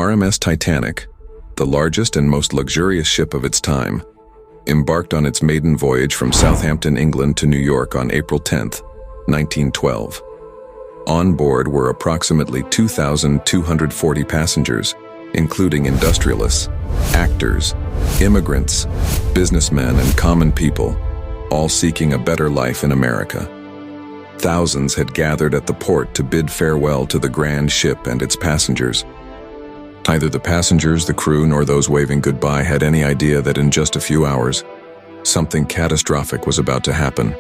RMS Titanic, the largest and most luxurious ship of its time, embarked on its maiden voyage from Southampton, England to New York on April 10, 1912. On board were approximately 2,240 passengers, including industrialists, actors, immigrants, businessmen, and common people, all seeking a better life in America. Thousands had gathered at the port to bid farewell to the grand ship and its passengers. Neither the passengers, the crew, nor those waving goodbye had any idea that in just a few hours, something catastrophic was about to happen,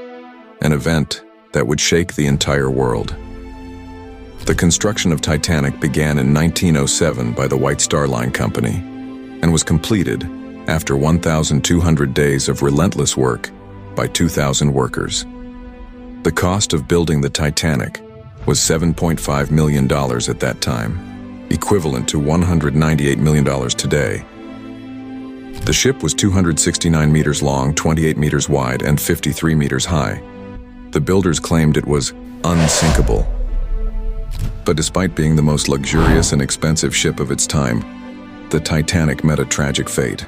an event that would shake the entire world. The construction of Titanic began in 1907 by the White Star Line Company and was completed after 1,200 days of relentless work by 2,000 workers. The cost of building the Titanic was $7.5 million at that time, equivalent to $198 million today. The ship was 269 meters long, 28 meters wide, and 53 meters high. The builders claimed it was unsinkable. But despite being the most luxurious and expensive ship of its time, the Titanic met a tragic fate.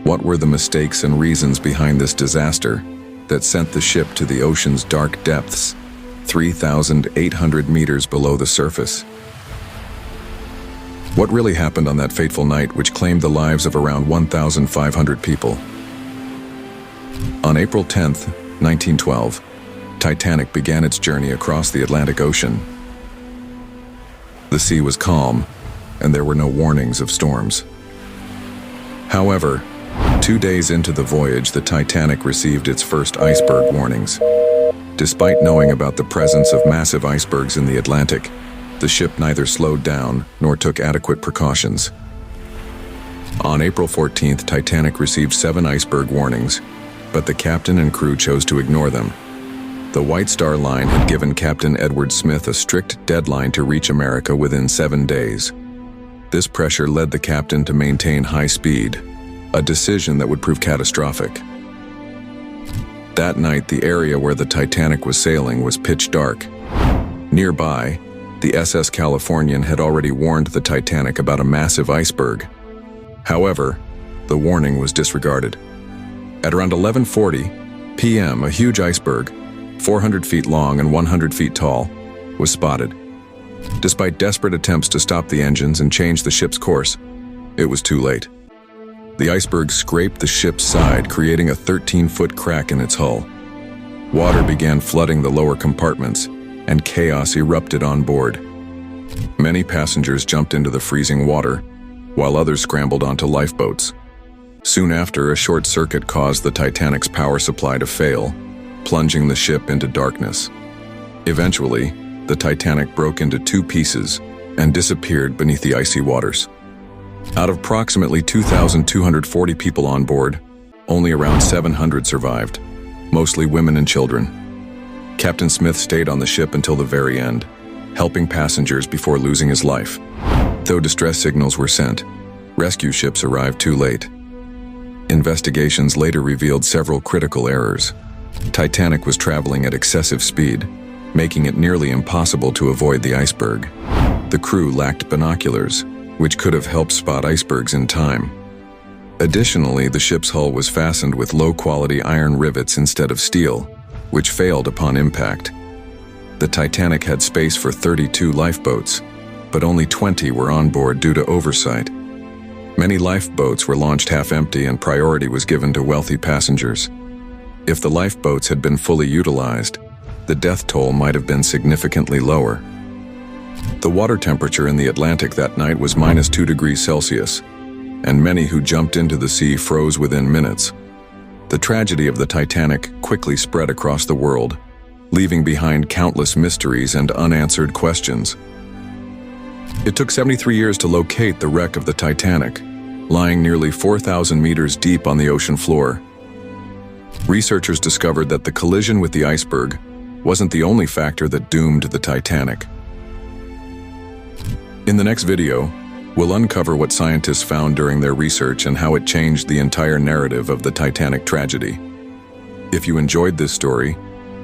What were the mistakes and reasons behind this disaster that sent the ship to the ocean's dark depths, 3,800 meters below the surface? What really happened on that fateful night which claimed the lives of around 1,500 people? On April 10, 1912, Titanic began its journey across the Atlantic Ocean. The sea was calm, and there were no warnings of storms. However, 2 days into the voyage, the Titanic received its first iceberg warnings. Despite knowing about the presence of massive icebergs in the Atlantic, the ship neither slowed down nor took adequate precautions. On April 14th, Titanic received 7 iceberg warnings, but the captain and crew chose to ignore them. The White Star Line had given Captain Edward Smith a strict deadline to reach America within 7 days. This pressure led the captain to maintain high speed, a decision that would prove catastrophic. That night, the area where the Titanic was sailing was pitch dark. Nearby, the SS Californian had already warned the Titanic about a massive iceberg. However, the warning was disregarded. At around 11:40 p.m., a huge iceberg, 400 feet long and 100 feet tall, was spotted. Despite desperate attempts to stop the engines and change the ship's course, it was too late. The iceberg scraped the ship's side, creating a 13-foot crack in its hull. Water began flooding the lower compartments, and chaos erupted on board. Many passengers jumped into the freezing water, while others scrambled onto lifeboats. Soon after, a short circuit caused the Titanic's power supply to fail, plunging the ship into darkness. Eventually, the Titanic broke into 2 pieces and disappeared beneath the icy waters. Out of approximately 2,240 people on board, only around 700 survived, mostly women and children. Captain Smith stayed on the ship until the very end, helping passengers before losing his life. Though distress signals were sent, rescue ships arrived too late. Investigations later revealed several critical errors. Titanic was traveling at excessive speed, making it nearly impossible to avoid the iceberg. The crew lacked binoculars, which could have helped spot icebergs in time. Additionally, the ship's hull was fastened with low-quality iron rivets instead of steel, which failed upon impact. The Titanic had space for 32 lifeboats, but only 20 were on board due to oversight. Many lifeboats were launched half-empty, and priority was given to wealthy passengers. If the lifeboats had been fully utilized, the death toll might have been significantly lower. The water temperature in the Atlantic that night was -2 degrees Celsius, and many who jumped into the sea froze within minutes. The tragedy of the Titanic quickly spread across the world, leaving behind countless mysteries and unanswered questions. It took 73 years to locate the wreck of the Titanic, lying nearly 4,000 meters deep on the ocean floor. Researchers discovered that the collision with the iceberg wasn't the only factor that doomed the Titanic. In the next video, we'll uncover what scientists found during their research and how it changed the entire narrative of the Titanic tragedy. If you enjoyed this story,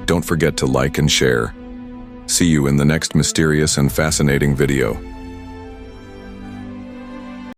don't forget to like and share. See you in the next mysterious and fascinating video.